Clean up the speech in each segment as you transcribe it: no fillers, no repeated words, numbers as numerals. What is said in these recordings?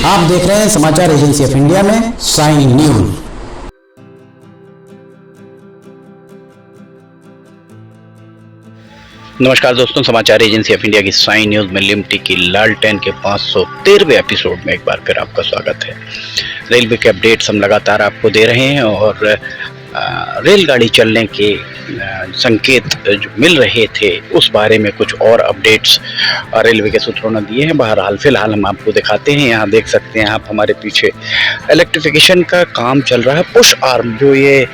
आप देख रहे हैं समाचार एजेंसी ऑफ इंडिया में साइन न्यूज। नमस्कार दोस्तों, समाचार एजेंसी ऑफ इंडिया की साइन न्यूज में लिमटी की लालटेन के 513वें एपिसोड में एक बार फिर आपका स्वागत है। रेलवे के अपडेट्स हम लगातार आपको दे रहे हैं और रेलगाड़ी चलने के संकेत जो मिल रहे थे उस बारे में कुछ और अपडेट्स रेलवे के सूत्रों ने दिए हैं। बहरहाल फिलहाल हम आपको दिखाते हैं। यहाँ देख सकते हैं आप हमारे पीछे इलेक्ट्रिफिकेशन का काम चल रहा है। पुश आर्म जो ये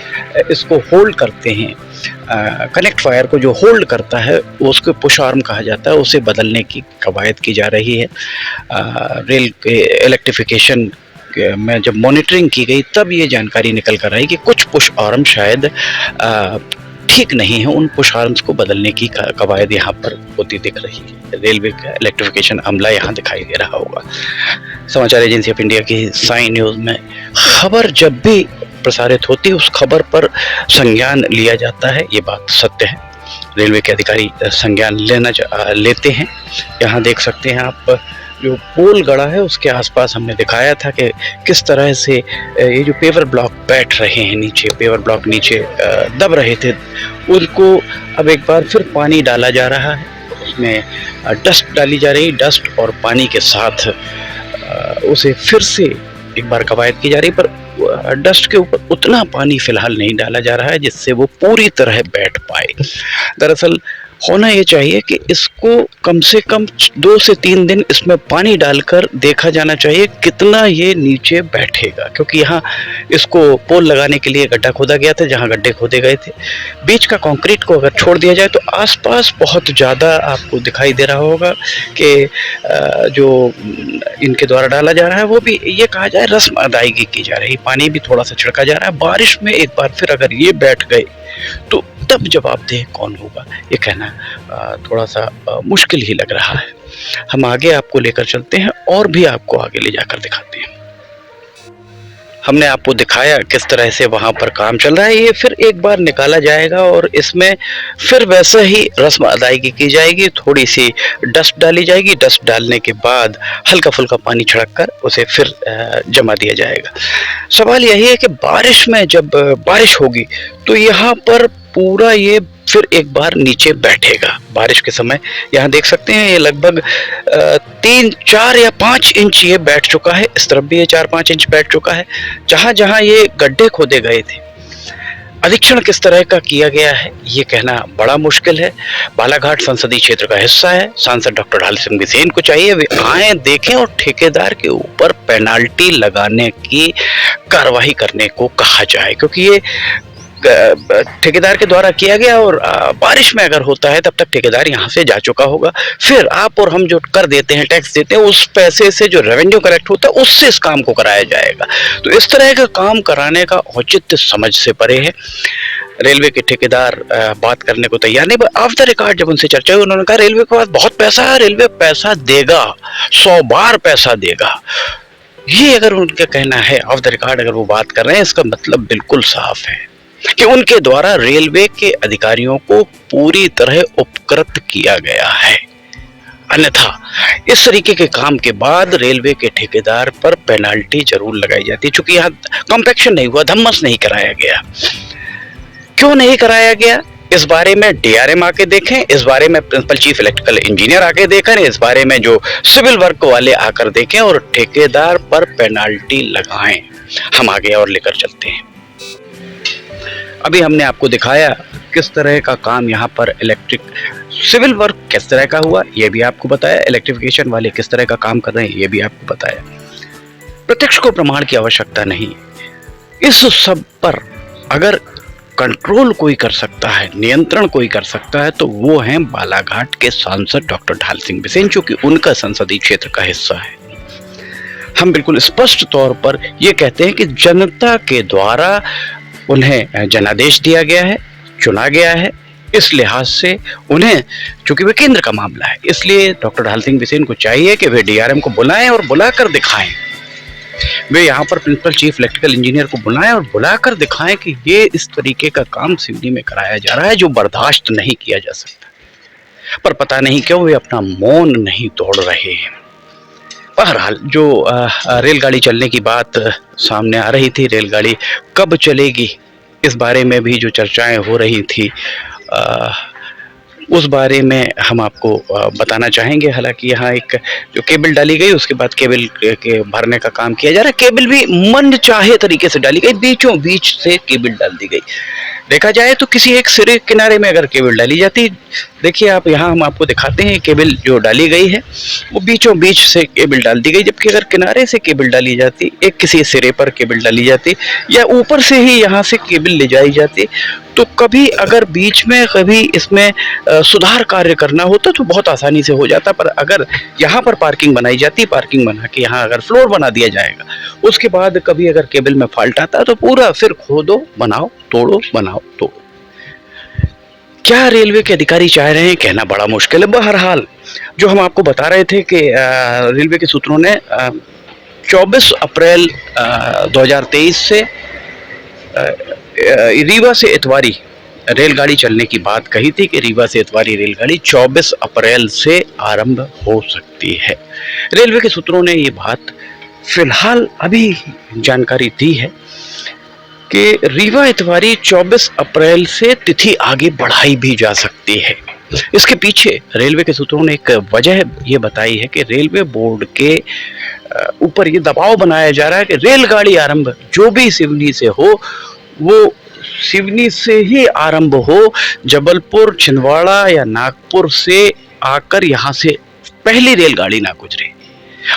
इसको होल्ड करते हैं, कनेक्ट फायर को जो होल्ड करता है उसको पुश आर्म कहा जाता है, उसे बदलने की कवायद की जा रही है। रेल के इलेक्ट्रिफिकेशन में जब मॉनिटरिंग की गई तब ये जानकारी निकल कर आई कि कुछ पुश आर्म शायद ठीक नहीं है। उन पुश आर्म्स को बदलने की कवायद यहाँ पर होती दिख रही है। रेलवे का इलेक्ट्रिफिकेशन अमला यहाँ दिखाई दे रहा होगा। समाचार एजेंसी ऑफ इंडिया की साइन न्यूज में खबर जब भी प्रसारित होती है उस खबर पर संज्ञान लिया जाता है, ये बात सत्य है। रेलवे के अधिकारी संज्ञान लेते हैं। यहाँ देख सकते हैं आप जो पोल गड़ा है उसके आसपास हमने दिखाया था कि किस तरह से ये जो पेवर ब्लॉक बैठ रहे हैं नीचे, पेवर ब्लॉक नीचे दब रहे थे, उनको अब एक बार फिर पानी डाला जा रहा है। उसमें डस्ट डाली जा रही, डस्ट और पानी के साथ उसे फिर से एक बार कवायद की जा रही, पर डस्ट के ऊपर उतना पानी फिलहाल नहीं डाला जा रहा है जिससे वो पूरी तरह बैठ पाए। दरअसल होना ये चाहिए कि इसको कम से कम 2 से 3 दिन इसमें पानी डालकर देखा जाना चाहिए कितना ये नीचे बैठेगा, क्योंकि यहाँ इसको पोल लगाने के लिए गड्ढा खोदा गया था। जहाँ गड्ढे खोदे गए थे बीच का कंक्रीट को अगर छोड़ दिया जाए तो आसपास बहुत ज़्यादा आपको दिखाई दे रहा होगा कि जो इनके द्वारा डाला जा रहा है वो भी ये कहा जाए रस्म अदायगी की जा रही। पानी भी थोड़ा सा छिड़का जा रहा है। बारिश में एक बार फिर अगर ये बैठ गए तो तब जवाबदेह कौन होगा, ये कहना थोड़ा सा मुश्किल ही लग रहा है। हम आगे आपको लेकर चलते हैं और भी आपको आगे ले जाकर दिखाते हैं। हमने आपको दिखाया किस तरह से वहां पर काम चल रहा है। ये फिर एक बार निकाला जाएगा और इसमें फिर वैसे ही रस्म अदायगी की जाएगी। थोड़ी सी डस्ट डाली जाएगी, डस्ट डालने के बाद हल्का फुल्का पानी छिड़क कर उसे फिर जमा दिया जाएगा। सवाल यही है कि बारिश में जब बारिश होगी तो यहाँ पर पूरा ये फिर एक बार नीचे बैठेगा। बारिश के समय यहाँ देख सकते हैं ये लगभग 3, 4 या 5 इंच ये बैठ चुका है। इस तरफ भी ये 4-5 इंच बैठ चुका है। जहां जहां ये गड्ढे खोदे गए थे, अधीक्षण किस तरह का किया गया है ये कहना बड़ा मुश्किल है। बालाघाट संसदीय क्षेत्र का हिस्सा है। सांसद डॉक्टर ढाल सिंह बिसेन को चाहिए वे आए, देखें और ठेकेदार के ऊपर पेनाल्टी लगाने की कार्रवाई करने को कहा जाए, क्योंकि ये ठेकेदार के द्वारा किया गया और बारिश में अगर होता है तब तक ठेकेदार यहाँ से जा चुका होगा। फिर आप और हम जो कर देते हैं, टैक्स देते हैं, उस पैसे से जो रेवेन्यू कलेक्ट होता है उससे इस काम को कराया जाएगा। तो इस तरह का काम कराने का औचित्य समझ से परे है। रेलवे के ठेकेदार बात करने को तैयार नहीं। ऑफ द रिकॉर्ड जब उनसे चर्चा हुई उन्होंने कहा रेलवे के पास बहुत पैसा है, रेलवे पैसा देगा, 100 बार पैसा देगा। ये अगर उनका कहना है, ऑफ द रिकॉर्ड अगर वो बात कर रहे हैं, इसका मतलब बिल्कुल साफ है कि उनके द्वारा रेलवे के अधिकारियों को पूरी तरह उपकृत किया गया है। अन्यथा इस तरीके के काम के बाद रेलवे के ठेकेदार पर पेनाल्टी जरूर लगाई जाती। चूंकि यहाँ कॉम्पैक्शन नहीं हुआ, धम्मस नहीं कराया गया। क्यों नहीं कराया गया इस बारे में डीआरएम आके देखें, इस बारे में प्रिंसिपल चीफ इलेक्ट्रिकल इंजीनियर आके देखें, इस बारे में जो सिविल वर्क वाले आकर देखें और ठेकेदार पर पेनाल्टी लगाएं। हम आगे और लेकर चलते हैं। अभी हमने आपको दिखाया किस तरह का काम यहाँ पर इलेक्ट्रिक सिविल वर्क किस तरह का हुआ, ये भी आपको बताया। इलेक्ट्रिफिकेशन वाले किस तरह का काम कर रहे हैं, ये भी आपको बताया। प्रत्यक्ष को प्रमाण की आवश्यकता नहीं। इस सब पर अगर कंट्रोल कोई कर सकता है, नियंत्रण कोई कर सकता है, तो वो हैं बालाघाट के सांसद डॉक्टर ढाल सिंह बिसेन, चूंकि उनका संसदीय क्षेत्र का हिस्सा है। हम बिल्कुल स्पष्ट तौर पर यह कहते हैं कि जनता के द्वारा उन्हें जनादेश दिया गया है, चुना गया है। इस लिहाज से उन्हें, चूंकि वे केंद्र का मामला है, इसलिए डॉक्टर ढाल सिंह बिसेन को चाहिए कि वे डीआरएम को बुलाएं और बुलाकर दिखाएं। वे यहाँ पर प्रिंसिपल चीफ इलेक्ट्रिकल इंजीनियर को बुलाएं और बुलाकर दिखाएं कि ये इस तरीके का काम सिवनी में कराया जा रहा है जो बर्दाश्त नहीं किया जा सकता। पर पता नहीं क्यों वे अपना मौन नहीं तोड़ रहे हैं। बहरहाल जो रेलगाड़ी चलने की बात सामने आ रही थी, रेलगाड़ी कब चलेगी इस बारे में भी जो चर्चाएं हो रही थी, उस बारे में हम आपको बताना चाहेंगे। हालांकि यहाँ एक जो केबल डाली गई, उसके बाद केबल के भरने का काम किया जा रहा है। केबल भी मन चाहे तरीके से डाली गई, बीचों बीच से केबल डाल दी गई। देखा जाए तो किसी एक सिरे किनारे में अगर केबल डाली जाती, देखिए आप, यहाँ हम आपको दिखाते हैं केबल जो डाली गई है वो बीचों बीच से केबल डाल दी गई। जबकि अगर किनारे से केबल डाली जाती, एक किसी सिरे पर केबल डाली जाती या ऊपर से ही यहाँ से केबल ले जाई जाती, तो कभी अगर बीच में कभी इसमें सुधार कार्य करना होता तो बहुत आसानी से हो जाता। पर अगर यहाँ पर पार्किंग बनाई जाती, पार्किंग बना के यहाँ अगर फ्लोर बना दिया जाएगा, उसके बाद कभी अगर केबल में फॉल्ट आता तो पूरा फिर खोदो बनाओ तोड़ो, बनाओ तोड़ो। क्या रेलवे के अधिकारी चाह रहे हैं, कहना बड़ा मुश्किल है। बहरहाल जो हम आपको बता रहे थे कि रेलवे के सूत्रों ने 24 अप्रैल 2023 से रीवा से इतवारी रेलगाड़ी चलने की बात कही थी कि रीवा से इतवारी रेलगाड़ी 24 अप्रैल से आरंभ हो सकती है। रेलवे के सूत्रों ने ये बात फिलहाल अभी जानकारी दी है कि रीवा इतवारी 24 अप्रैल से तिथि आगे बढ़ाई भी जा सकती है। इसके पीछे रेलवे के सूत्रों ने एक वजह ये बताई है कि रेलवे बोर्ड के ऊपर ये दबाव बनाया जा रहा है कि रेलगाड़ी आरंभ जो भी सिवनी से हो वो सिवनी से ही आरंभ हो, जबलपुर, छिंदवाड़ा या नागपुर से आकर यहाँ से पहली रेलगाड़ी ना गुजरे,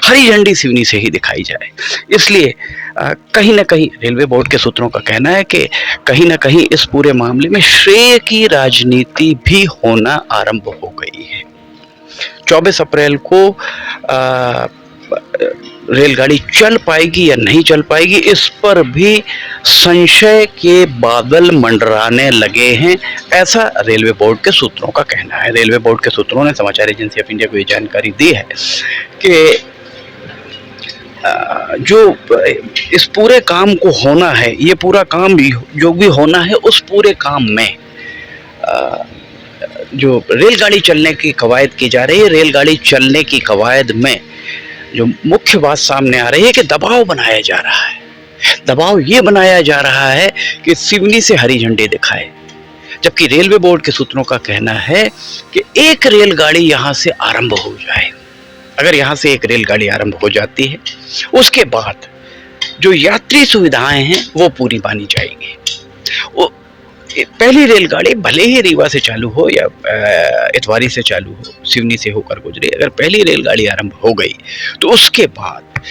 हरी झंडी सिवनी से ही दिखाई जाए। इसलिए कहीं ना कहीं रेलवे बोर्ड के सूत्रों का कहना है कि कहीं ना कहीं इस पूरे मामले में श्रेय की राजनीति भी होना आरंभ हो गई है। 24 अप्रैल को रेलगाड़ी चल पाएगी या नहीं चल पाएगी, इस पर भी संशय के बादल मंडराने लगे हैं, ऐसा रेलवे बोर्ड के सूत्रों का कहना है। रेलवे बोर्ड के सूत्रों ने समाचार एजेंसी ऑफ इंडिया को ये जानकारी दी है कि जो इस पूरे काम को होना है, ये पूरा काम भी जो भी होना है, उस पूरे काम में जो रेलगाड़ी चलने की कवायद की जा रही है, रेलगाड़ी चलने की कवायद में जो मुख्य बात सामने आ रही है कि दबाव बनाया जा रहा है। दबाव ये बनाया जा रहा है कि सिवनी से हरी झंडी दिखाए, जबकि रेलवे बोर्ड के सूत्रों का कहना है कि एक रेलगाड़ी यहाँ से आरंभ हो जाए। अगर यहाँ से एक रेलगाड़ी आरंभ हो जाती है, उसके बाद जो यात्री सुविधाएं हैं वो पूरी मानी जाएंगी। वो पहली रेलगाड़ी भले ही रीवा से चालू हो या इतवारी से चालू हो, सिवनी से होकर गुजरे, अगर पहली रेलगाड़ी आरंभ हो गई तो उसके बाद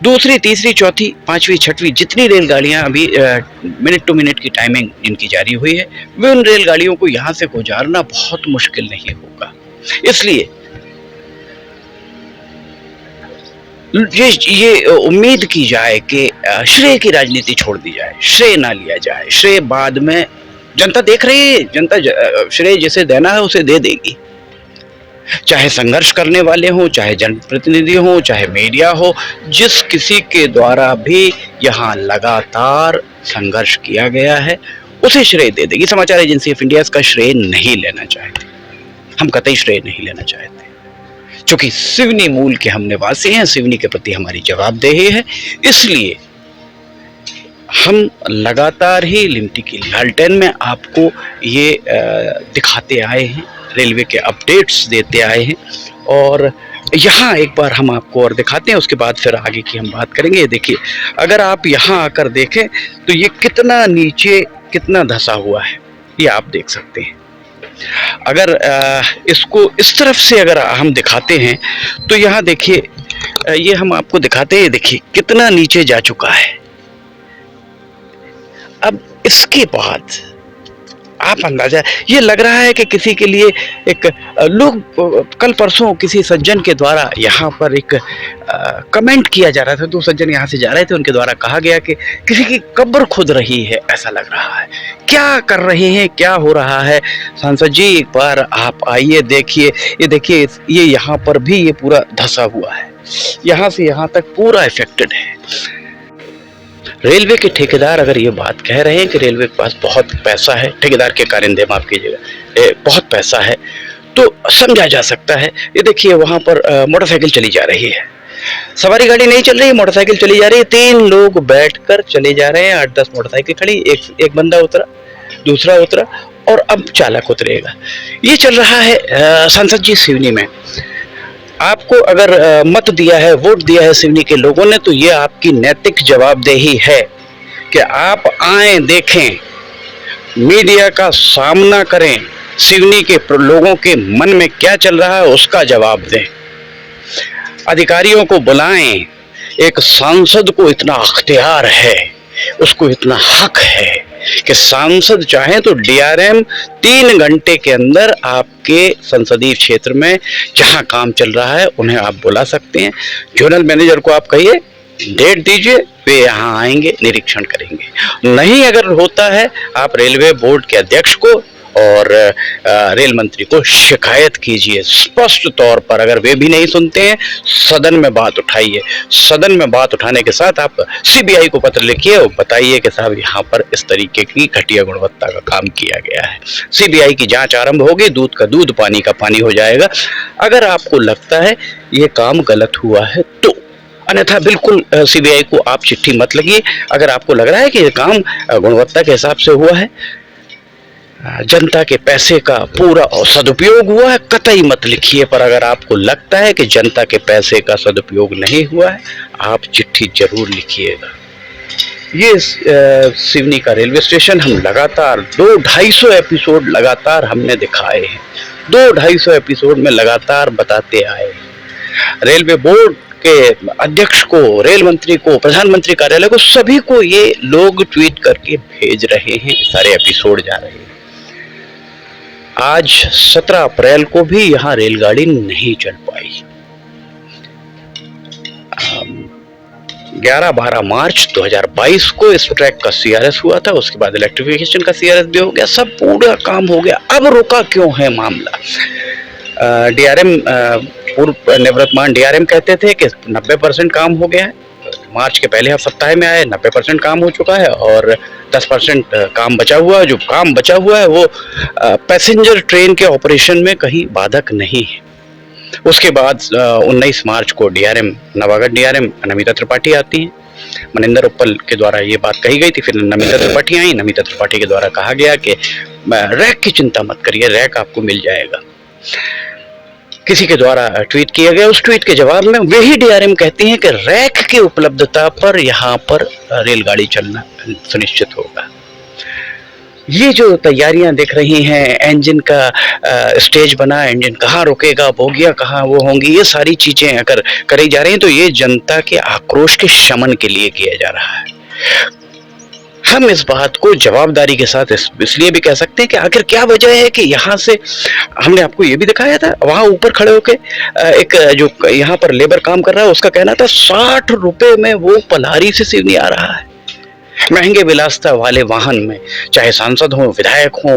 दूसरी, तीसरी, चौथी, पांचवी, छठवीं जितनी रेलगाड़ियां अभी मिनट टू मिनट की टाइमिंग जिनकी जारी हुई है, वे उन रेलगाड़ियों को यहाँ से गुजारना बहुत मुश्किल नहीं होगा। इसलिए ये उम्मीद की जाए कि श्रेय की राजनीति छोड़ दी जाए, श्रेय ना लिया जाए। श्रेय बाद में जनता देख रही है, जनता श्रेय जिसे देना है उसे दे देगी, चाहे संघर्ष करने वाले हों, चाहे जनप्रतिनिधि हों, चाहे मीडिया हो, जिस किसी के द्वारा भी यहाँ लगातार संघर्ष किया गया है उसे श्रेय दे देगी। समाचार एजेंसी ऑफ इंडिया इसका श्रेय नहीं लेना चाहती, हम कतई श्रेय नहीं लेना चाहते, क्योंकि सिवनी मूल के हम निवासी हैं, सिवनी के प्रति हमारी जवाबदेही है। इसलिए हम लगातार ही लिमटी की लालटेन में आपको ये दिखाते आए हैं, रेलवे के अपडेट्स देते आए हैं, और यहाँ एक बार हम आपको और दिखाते हैं, उसके बाद फिर आगे की हम बात करेंगे। ये देखिए, अगर आप यहाँ आकर देखें तो ये कितना नीचे, कितना धंसा हुआ है, ये आप देख सकते हैं। अगर इसको इस तरफ से अगर हम दिखाते हैं तो यहाँ देखिए, ये हम आपको दिखाते हैं, देखिए कितना नीचे जा चुका है। अब इसके बाद आप अंदाजा, ये लग रहा है कि किसी के लिए एक लोग कल परसों किसी सज्जन के द्वारा यहाँ पर एक कमेंट किया जा रहा था, दो सज्जन यहाँ से जा रहे थे, उनके द्वारा कहा गया कि किसी की कब्र खुद रही है, ऐसा लग रहा है। क्या कर रहे हैं, क्या हो रहा है? सांसद जी एक बार आप आइए, देखिए, ये देखिए, ये यहाँ पर भी ये पूरा धंसा हुआ है, यहाँ से यहाँ तक पूरा इफेक्टेड है। रेलवे के ठेकेदार अगर ये बात कह रहे हैं कि रेलवे के पास बहुत पैसा है, ठेकेदार के कारिंदे माफ कीजिएगा, बहुत पैसा है, तो समझा जा सकता है। ये देखिए वहाँ पर मोटरसाइकिल चली जा रही है, सवारी गाड़ी नहीं चल रही, मोटरसाइकिल चली जा रही है, 3 लोग बैठकर चले जा रहे हैं, 8-10 मोटरसाइकिल खड़ी, एक बंदा उतरा, दूसरा उतरा और अब चालक उतरेगा। ये चल रहा है सांसद जी सिवनी में। आपको अगर मत दिया है, वोट दिया है सिवनी के लोगों ने, तो ये आपकी नैतिक जवाबदेही है कि आप आए, देखें, मीडिया का सामना करें, सिवनी के लोगों के मन में क्या चल रहा है उसका जवाब दें, अधिकारियों को बुलाएं। एक सांसद को इतना अख्तियार है, उसको इतना हक है कि सांसद चाहे तो डीआरएम 3 घंटे के अंदर आपके संसदीय क्षेत्र में जहां काम चल रहा है उन्हें आप बुला सकते हैं। जोनल मैनेजर को आप कहिए, डेट दीजिए, वे यहाँ आएंगे, निरीक्षण करेंगे। नहीं अगर होता है, आप रेलवे बोर्ड के अध्यक्ष को और रेल मंत्री को शिकायत कीजिए स्पष्ट तौर पर। अगर वे भी नहीं सुनते हैं, सदन में बात उठाइए। सदन में बात उठाने के साथ आप सीबीआई को पत्र लिखिए और बताइए कि साहब यहाँ पर इस तरीके की घटिया गुणवत्ता का काम किया गया है। सीबीआई की जांच आरंभ होगी, दूध का दूध, पानी का पानी हो जाएगा। अगर आपको लगता है ये काम गलत हुआ है तो, अन्यथा बिल्कुल सीबीआई को आप चिट्ठी मत लगिए। अगर आपको लग रहा है कि ये काम गुणवत्ता के हिसाब से हुआ है, जनता के पैसे का पूरा सदुपयोग हुआ है, कतई मत लिखिए। पर अगर आपको लगता है कि जनता के पैसे का सदुपयोग नहीं हुआ है, आप चिट्ठी जरूर लिखिएगा। ये सिवनी का रेलवे स्टेशन हम लगातार 200-250 एपिसोड लगातार हमने दिखाए हैं, 200-250 एपिसोड में लगातार बताते आए। रेलवे बोर्ड के अध्यक्ष को, रेल मंत्री को, प्रधानमंत्री कार्यालय को, सभी को ये लोग ट्वीट करके भेज रहे हैं, सारे एपिसोड जा रहे हैं। आज 17 अप्रैल को भी यहाँ रेलगाड़ी नहीं चल पाई। 11-12 मार्च 2022 को इस ट्रैक का सीआरएस हुआ था, उसके बाद इलेक्ट्रिफिकेशन का सीआरएस भी हो गया, सब पूरा काम हो गया। अब रुका क्यों है मामला? डीआरएम पूर्व निवर्तमान डीआरएम कहते थे कि 90% काम हो गया है, मार्च के पहले सप्ताह में आए 90% काम हो चुका है और 10% काम बचा हुआ है। जो काम बचा हुआ है वो पैसेंजर ट्रेन के ऑपरेशन में कहीं बाधक नहीं है। उसके बाद 19 मार्च को डीआरएम, नवागढ़ डीआरएम नमिता त्रिपाठी आती हैं। मनिंदर उप्पल के द्वारा ये बात कही गई थी, फिर नमिता त्रिपाठी आई। नमिता त्रिपाठी के द्वारा कहा गया कि रैक की चिंता मत करिए, रैक आपको मिल जाएगा। किसी के द्वारा ट्वीट किया गया, उस ट्वीट के जवाब में वही डीआरएम कहती हैं कि रैक की उपलब्धता पर यहाँ पर रेलगाड़ी चलना सुनिश्चित होगा। ये जो तैयारियां दिख रही हैं, इंजन का स्टेज बना, इंजन कहाँ रुकेगा, बोगियां कहाँ वो होंगी, ये सारी चीजें अगर करी जा रही हैं तो ये जनता के आक्रोश के शमन के लिए किया जा रहा है। हम इस बात को जवाबदारी के साथ इसलिए भी कह सकते हैं कि आखिर क्या वजह है कि यहाँ से, हमने आपको ये भी दिखाया था, वहाँ ऊपर खड़े होके एक जो यहाँ पर लेबर काम कर रहा है उसका कहना था 60 रुपए में वो पलारी से सिवनी आ रहा है। महंगे विलासता वाले वाहन में, चाहे सांसद हो, विधायक हो,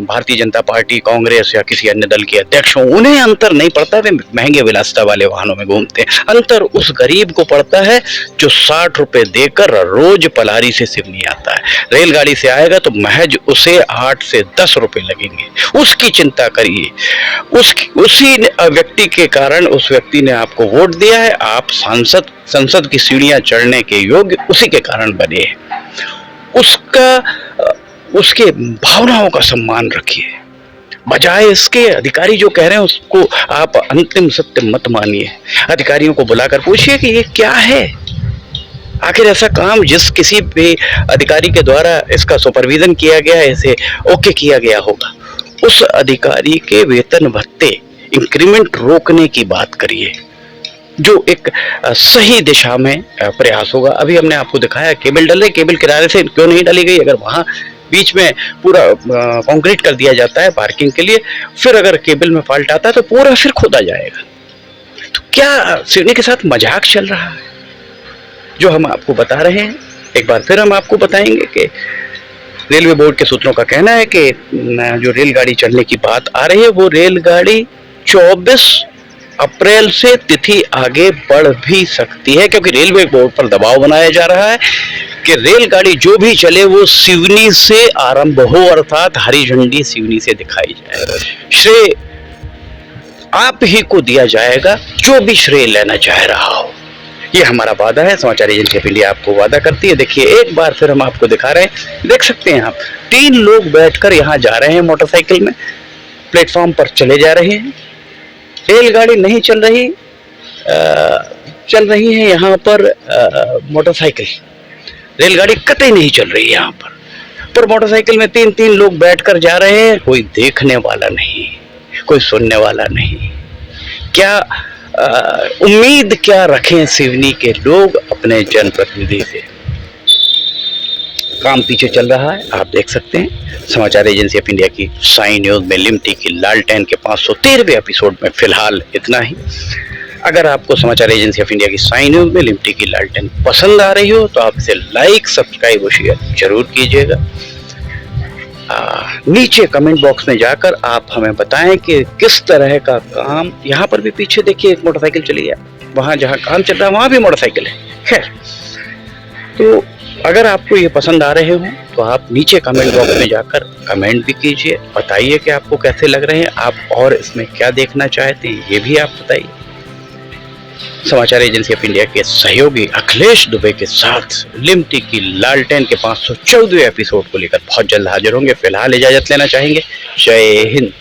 भारतीय जनता पार्टी, कांग्रेस या किसी अन्य दल के अध्यक्ष हो, उन्हें अंतर नहीं पड़ता, वे महंगे विलासता वाले वाहनों में घूमते हैं। अंतर उस गरीब को पड़ता है जो 60 रुपए देकर रोज पलारी से सिवनी आता है। रेलगाड़ी से आएगा तो महज उसे 8 से 10 रुपए लगेंगे। उसकी चिंता करिए। उसी व्यक्ति के कारण उस व्यक्ति ने आपको वोट दिया है, आप संसद की सीढ़ियां चढ़ने के योग्य उसी के कारण बने। उसके भावनाओं का सम्मान रखिए, बजाय इसके अधिकारी जो कह रहे हैं उसको आप अंतिम सत्य मत मानिए। अधिकारियों को बुलाकर पूछिए कि ये क्या है, आखिर ऐसा काम जिस किसी भी अधिकारी के द्वारा इसका सुपरविजन किया गया है, इसे ओके किया गया होगा, उस अधिकारी के वेतन भत्ते, इंक्रीमेंट रोकने की बात करिए, जो एक सही दिशा में प्रयास होगा। अभी हमने आपको दिखाया केबल डल रही, केबल किनारे से क्यों नहीं डाली गई? अगर वहां बीच में पूरा कंक्रीट कर दिया जाता है पार्किंग के लिए, फिर अगर केबल में फॉल्ट आता है तो पूरा फिर खोदा जाएगा। तो क्या सिवनी के साथ मजाक चल रहा है? जो हम आपको बता रहे हैं, एक बार फिर हम आपको बताएंगे कि रेलवे बोर्ड के सूत्रों का कहना है कि जो रेलगाड़ी चलने की बात आ रही है वो रेलगाड़ी 24 अप्रैल से तिथि आगे बढ़ भी सकती है, क्योंकि रेलवे बोर्ड पर दबाव बनाया जा रहा है कि रेलगाड़ी जो भी चले वो सिवनी से आरंभ हो, अर्थात हरी झंडी सिवनी से दिखाई जाए। श्री आप ही को दिया जाएगा जो भी श्रेय लेना चाह रहा हो। ये हमारा वादा है, समाचार एजेंसी ऑफ इंडिया आपको वादा करती है। देखिए एक बार फिर हम आपको दिखा रहे हैं, देख सकते हैं आप, 3 लोग बैठकर यहाँ जा रहे हैं मोटरसाइकिल में, प्लेटफॉर्म पर चले जा रहे हैं। रेलगाड़ी नहीं चल रही, चल रही है यहाँ पर मोटरसाइकिल। रेलगाड़ी कतई नहीं चल रही है यहाँ पर मोटरसाइकिल में 3-3 लोग बैठकर जा रहे हैं। कोई देखने वाला नहीं, कोई सुनने वाला नहीं। क्या उम्मीद क्या रखें सिवनी के लोग अपने जनप्रतिनिधि से? काम पीछे चल रहा है, आप देख सकते हैं। समाचार एजेंसी ऑफ इंडिया की साई न्यूज में लिमटी की लालटेन के 513वें एपिसोड में फिलहाल इतना ही। अगर आपको समाचार एजेंसी ऑफ इंडिया की साई न्यूज में लिमटी की लालटेन पसंद आ रही हो तो आप इसे लाइक, सब्सक्राइब और शेयर जरूर कीजिएगा। नीचे कमेंट बॉक्स में जाकर आप हमें बताएं कि किस तरह का काम, यहाँ पर भी पीछे देखिए एक मोटरसाइकिल चली है, वहां जहां काम चल रहा है वहां भी मोटरसाइकिल है। खैर, तो अगर आपको ये पसंद आ रहे हो तो आप नीचे कमेंट बॉक्स में जाकर कमेंट भी कीजिए, बताइए कि आपको कैसे लग रहे हैं, आप और इसमें क्या देखना चाहते हैं ये भी आप बताइए। समाचार एजेंसी ऑफ इंडिया के सहयोगी अखिलेश दुबे के साथ लिमटी की लालटेन के 514वें एपिसोड को लेकर बहुत जल्द हाजिर होंगे। फिलहाल इजाजत लेना चाहेंगे। जय हिंद।